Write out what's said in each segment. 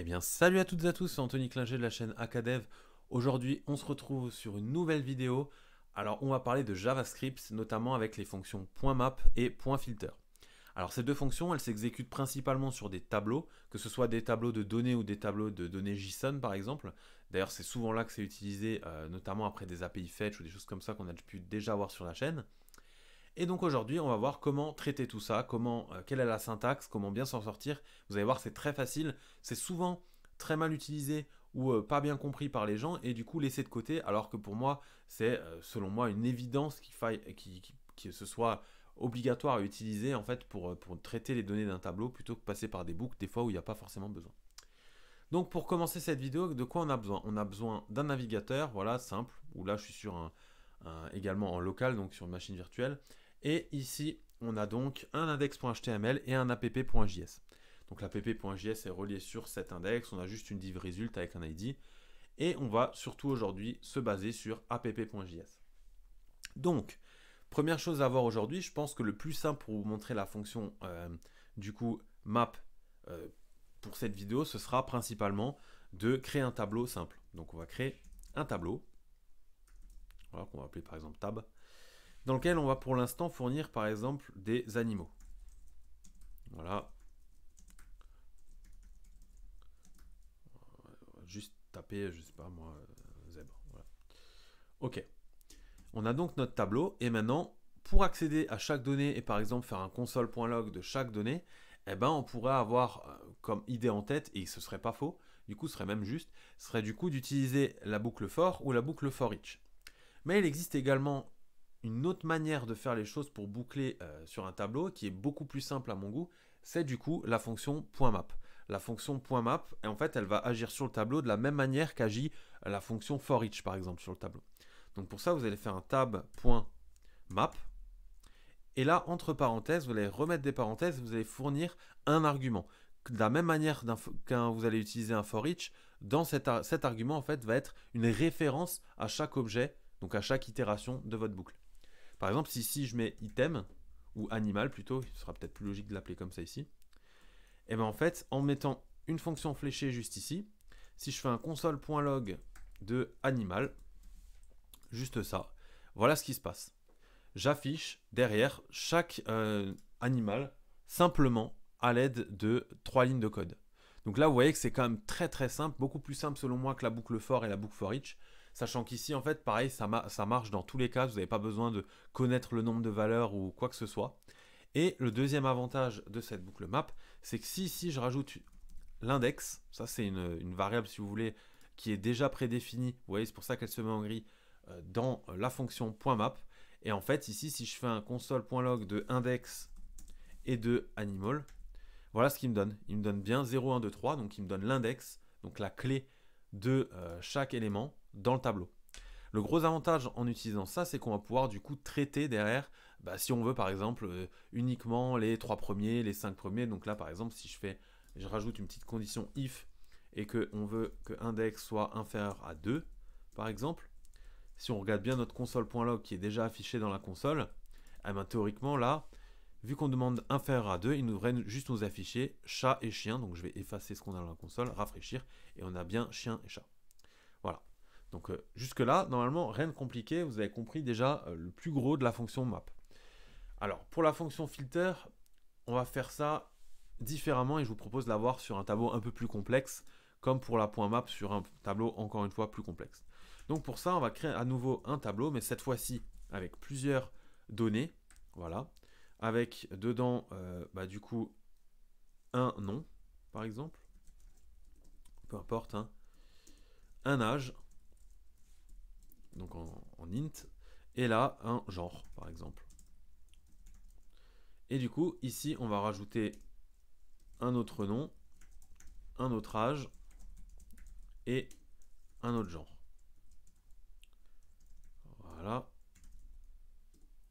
Eh bien, salut à toutes et à tous, c'est Anthony Klinger de la chaîne Acadev. Aujourd'hui, on se retrouve sur une nouvelle vidéo. Alors, on va parler de JavaScript, notamment avec les fonctions .map et .filter. Alors, ces deux fonctions, elles s'exécutent principalement sur des tableaux, que ce soit des tableaux de données ou des tableaux de données JSON, par exemple. D'ailleurs, c'est souvent là que c'est utilisé, notamment après des API fetch ou des choses comme ça qu'on a pu déjà voir sur la chaîne. Et donc aujourd'hui, on va voir comment traiter tout ça, quelle est la syntaxe, comment bien s'en sortir. Vous allez voir, c'est très facile. C'est souvent très mal utilisé ou pas bien compris par les gens et du coup laissé de côté. Alors que pour moi, c'est selon moi une évidence que ce soit obligatoire à utiliser en fait pour traiter les données d'un tableau plutôt que passer par des boucles des fois où il n'y a pas forcément besoin. Donc pour commencer cette vidéo, de quoi on a besoin? On a besoin d'un navigateur, voilà, simple, où là je suis sur également en local, donc sur une machine virtuelle. Et ici, on a donc un index.html et un app.js. Donc l'app.js est relié sur cet index, on a juste une div result avec un ID. Et on va surtout aujourd'hui se baser sur app.js. Donc, première chose à voir aujourd'hui, je pense que le plus simple pour vous montrer la fonction du coup map euh, pour cette vidéo, ce sera principalement de créer un tableau simple. Donc on va créer un tableau, voilà, qu'on va appeler par exemple tab, dans lequel on va pour l'instant fournir par exemple des animaux. Voilà. On va juste taper, je sais pas moi, zèbre. Voilà. Ok. On a donc notre tableau et maintenant, pour accéder à chaque donnée et par exemple faire un console.log de chaque donnée, eh ben, on pourrait avoir comme idée en tête, et ce serait pas faux, du coup ce serait même juste, ce serait du coup d'utiliser la boucle for ou la boucle for each. Mais il existe également une autre manière de faire les choses pour boucler sur un tableau qui est beaucoup plus simple à mon goût, c'est du coup la fonction .map. La fonction .map, en fait, elle va agir sur le tableau de la même manière qu'agit la fonction for each par exemple sur le tableau. Donc pour ça, vous allez faire un tab.map. Et là, entre parenthèses, vous allez remettre des parenthèses, vous allez fournir un argument. De la même manière quand vous allez utiliser un for each, dans cet argument, en fait, va être une référence à chaque objet, donc à chaque itération de votre boucle. Par exemple, si je mets item, ou animal plutôt, ce sera peut-être plus logique de l'appeler comme ça ici, et bien en fait, en mettant une fonction fléchée juste ici, si je fais un console.log de animal, juste ça, voilà ce qui se passe. J'affiche derrière chaque animal simplement à l'aide de 3 lignes de code. Donc là, vous voyez que c'est quand même très très simple, beaucoup plus simple selon moi que la boucle for et la boucle for each. Sachant qu'ici, en fait, pareil, ça marche dans tous les cas. Vous n'avez pas besoin de connaître le nombre de valeurs ou quoi que ce soit. Et le deuxième avantage de cette boucle map, c'est que si ici je rajoute l'index, ça c'est une variable si vous voulez, qui est déjà prédéfinie, vous voyez, c'est pour ça qu'elle se met en gris dans la fonction .map. Et en fait, ici, si je fais un console.log de index et de animal, voilà ce qu'il me donne. Il me donne bien 0, 1, 2, 3, donc il me donne l'index, donc la clé de chaque élément dans le tableau. Le gros avantage en utilisant ça, c'est qu'on va pouvoir du coup traiter derrière, si on veut par exemple uniquement les 3 premiers, les 5 premiers. Donc là par exemple, si je rajoute une petite condition if et qu'on veut que index soit inférieur à 2, par exemple, si on regarde bien notre console.log qui est déjà affiché dans la console, eh ben, théoriquement là, vu qu'on demande inférieur à 2, il nous devrait juste nous afficher chat et chien. Donc je vais effacer ce qu'on a dans la console, rafraîchir, et on a bien chien et chat. Voilà. Donc jusque là, normalement, rien de compliqué. Vous avez compris déjà le plus gros de la fonction map. Alors pour la fonction filter, on va faire ça différemment et je vous propose de la voir sur un tableau un peu plus complexe, comme pour la .map sur un tableau encore une fois plus complexe. Donc pour ça, on va créer à nouveau un tableau, mais cette fois-ci avec plusieurs données, voilà, avec dedans du coup un nom, par exemple, peu importe, hein, un âge, donc en int, et là un genre, par exemple. Et du coup, ici, on va rajouter un autre nom, un autre âge et un autre genre. Voilà.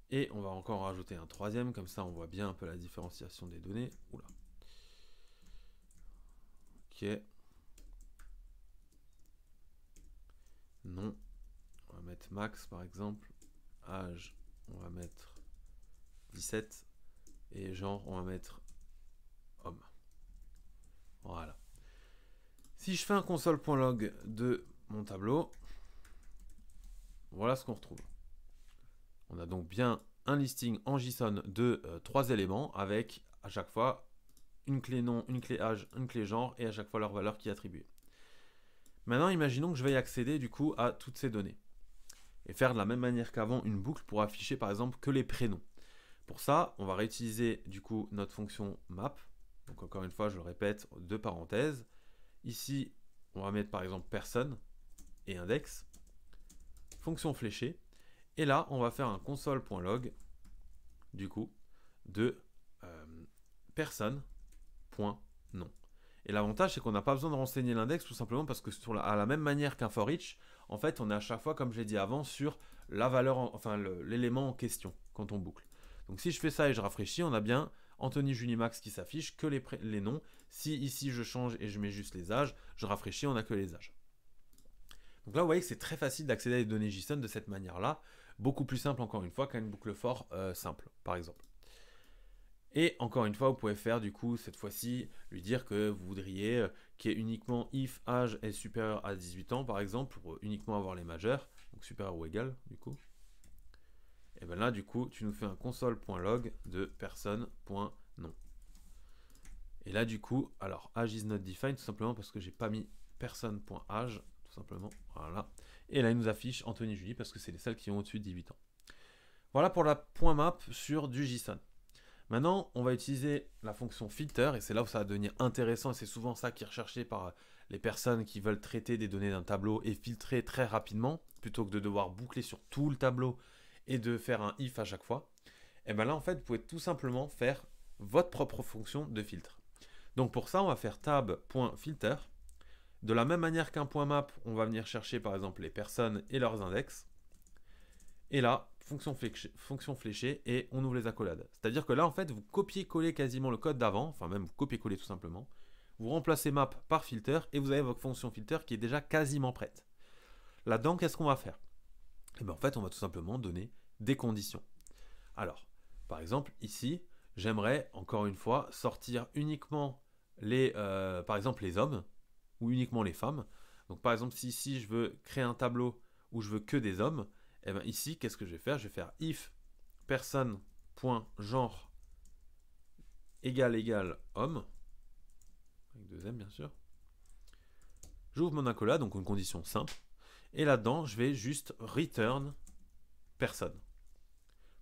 Et on va encore rajouter un troisième, comme ça on voit bien un peu la différenciation des données. Oula. Ok. Nom, on va mettre max par exemple. Âge, on va mettre 17. Et genre, on va mettre homme. Voilà. Si je fais un console.log de mon tableau, voilà ce qu'on retrouve. On a donc bien un listing en JSON de 3 éléments avec à chaque fois une clé nom, une clé âge, une clé genre et à chaque fois leur valeur qui est attribuée. Maintenant, imaginons que je veuille accéder du coup à toutes ces données et faire de la même manière qu'avant une boucle pour afficher par exemple que les prénoms. Pour ça, on va réutiliser du coup notre fonction map. Donc encore une fois, je le répète, deux parenthèses. Ici, on va mettre par exemple personne et index, fonction fléchée. Et là, on va faire un console.log du coup de personne.nom. Et l'avantage, c'est qu'on n'a pas besoin de renseigner l'index tout simplement parce que à la même manière qu'un for each, en fait, on est à chaque fois, comme j'ai dit avant, sur la valeur, enfin l'élément en question quand on boucle. Donc si je fais ça et je rafraîchis, on a bien Anthony, Julie, Max qui s'affichent, que les noms. Si ici je change et je mets juste les âges, je rafraîchis, on n'a que les âges. Donc là, vous voyez que c'est très facile d'accéder à des données JSON de cette manière-là. Beaucoup plus simple, encore une fois, qu'à une boucle for simple, par exemple. Et encore une fois, vous pouvez faire du coup, cette fois-ci, lui dire que vous voudriez qu'il y ait uniquement if âge est supérieur à 18 ans, par exemple, pour uniquement avoir les majeurs, donc supérieur ou égal, du coup. Et bien là, du coup, tu nous fais un console.log de personne.nom. Et là, du coup, alors, age is not defined, tout simplement parce que j'ai pas mis personne.age, tout simplement, voilà. Et là, il nous affiche Anthony Julie, parce que c'est les celles qui ont au-dessus de 18 ans. Voilà pour la point map sur du JSON. Maintenant, on va utiliser la fonction filter, et c'est là où ça va devenir intéressant, et c'est souvent ça qui est recherché par les personnes qui veulent traiter des données d'un tableau et filtrer très rapidement, plutôt que de devoir boucler sur tout le tableau et de faire un if à chaque fois. Et bien là, en fait, vous pouvez tout simplement faire votre propre fonction de filtre. Donc pour ça, on va faire tab.filter. De la même manière qu'un point map, on va venir chercher par exemple les personnes et leurs index. Et là, fonction fléchée et on ouvre les accolades. C'est-à-dire que là, en fait, vous copiez-collez quasiment le code d'avant, enfin même vous copiez-collez tout simplement. Vous remplacez map par filter et vous avez votre fonction filter qui est déjà quasiment prête. Là-dedans, qu'est-ce qu'on va faire? Et bien en fait, on va tout simplement donner des conditions. Alors, par exemple, ici, j'aimerais, encore une fois, sortir uniquement par exemple, les hommes ou uniquement les femmes. Donc, par exemple, si ici, je veux créer un tableau où je veux que des hommes, et bien ici, qu'est-ce que je vais faire? Je vais faire if personne.genre égale homme, avec deux M bien sûr. J'ouvre mon accolade, donc une condition simple. Et là-dedans, je vais juste return personne.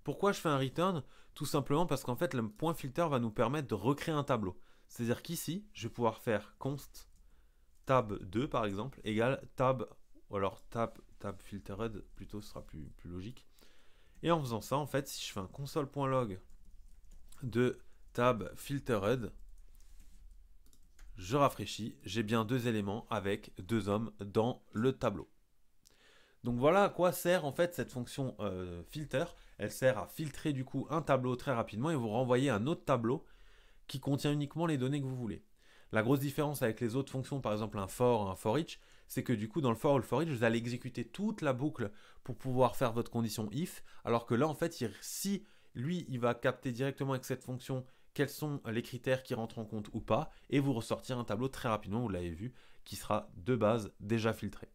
Pourquoi je fais un return? Tout simplement parce qu'en fait, le point filter va nous permettre de recréer un tableau. C'est-à-dire qu'ici, je vais pouvoir faire const tab2 par exemple, égale tab, ou alors tab filtered, plutôt ce sera plus logique. Et en faisant ça, en fait, si je fais un console.log de tab filtered, je rafraîchis, j'ai bien deux éléments avec deux hommes dans le tableau. Donc voilà à quoi sert en fait cette fonction filter. Elle sert à filtrer du coup un tableau très rapidement et vous renvoyer un autre tableau qui contient uniquement les données que vous voulez. La grosse différence avec les autres fonctions, par exemple un for each, c'est que du coup dans le for ou le for each, vous allez exécuter toute la boucle pour pouvoir faire votre condition if, alors que là en fait, si lui il va capter directement avec cette fonction quels sont les critères qui rentrent en compte ou pas, et vous ressortir un tableau très rapidement, vous l'avez vu, qui sera de base déjà filtré.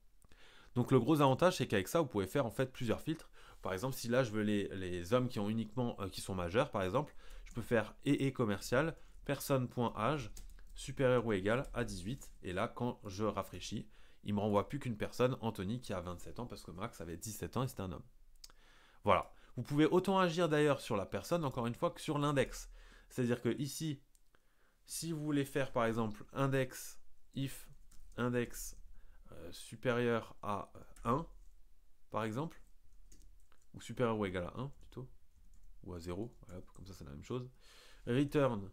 Donc le gros avantage, c'est qu'avec ça, vous pouvez faire en fait plusieurs filtres. Par exemple, si là je veux les hommes qui ont uniquement qui sont majeurs, par exemple, je peux faire EE commercial, personne.âge, supérieur ou égal à 18. Et là, quand je rafraîchis, il me renvoie plus qu'une personne, Anthony, qui a 27 ans, parce que Max avait 17 ans et c'était un homme. Voilà. Vous pouvez autant agir d'ailleurs sur la personne, encore une fois, que sur l'index. C'est-à-dire que ici, si vous voulez faire par exemple index, if index supérieur à 1, par exemple, ou supérieur ou égal à 1 plutôt, ou à 0, voilà, comme ça c'est la même chose. Return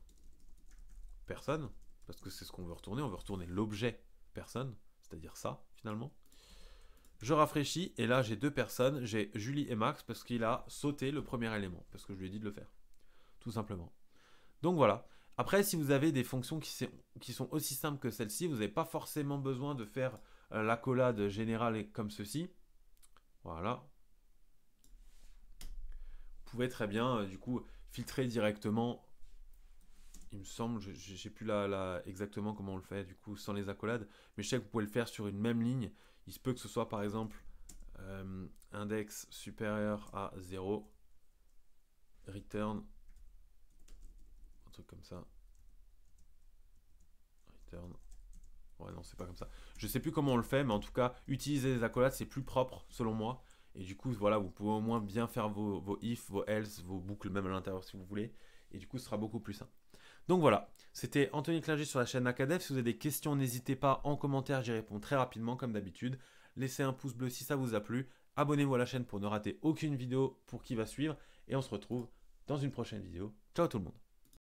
personne, parce que c'est ce qu'on veut retourner, on veut retourner l'objet personne, c'est-à-dire ça finalement. Je rafraîchis et là j'ai deux personnes, j'ai Julie et Max parce qu'il a sauté le premier élément, parce que je lui ai dit de le faire, tout simplement. Donc voilà. Après, si vous avez des fonctions qui sont aussi simples que celle-ci, vous n'avez pas forcément besoin de faire l'accolade générale comme ceci. Voilà. Vous pouvez très bien, du coup, filtrer directement il me semble, je sais plus exactement comment on le fait du coup sans les accolades, mais je sais que vous pouvez le faire sur une même ligne. Il se peut que ce soit par exemple index supérieur à 0, return, un truc comme ça. Return. Ouais, non, c'est pas comme ça. Je sais plus comment on le fait, mais en tout cas, utiliser les accolades, c'est plus propre selon moi. Et du coup, voilà, vous pouvez au moins bien faire vos if, vos else, vos boucles même à l'intérieur si vous voulez. Et du coup, ce sera beaucoup plus simple. Donc voilà, c'était Anthony Klinger sur la chaîne Acadev. Si vous avez des questions, n'hésitez pas en commentaire, j'y réponds très rapidement comme d'habitude. Laissez un pouce bleu si ça vous a plu. Abonnez-vous à la chaîne pour ne rater aucune vidéo pour qui va suivre. Et on se retrouve dans une prochaine vidéo. Ciao tout le monde.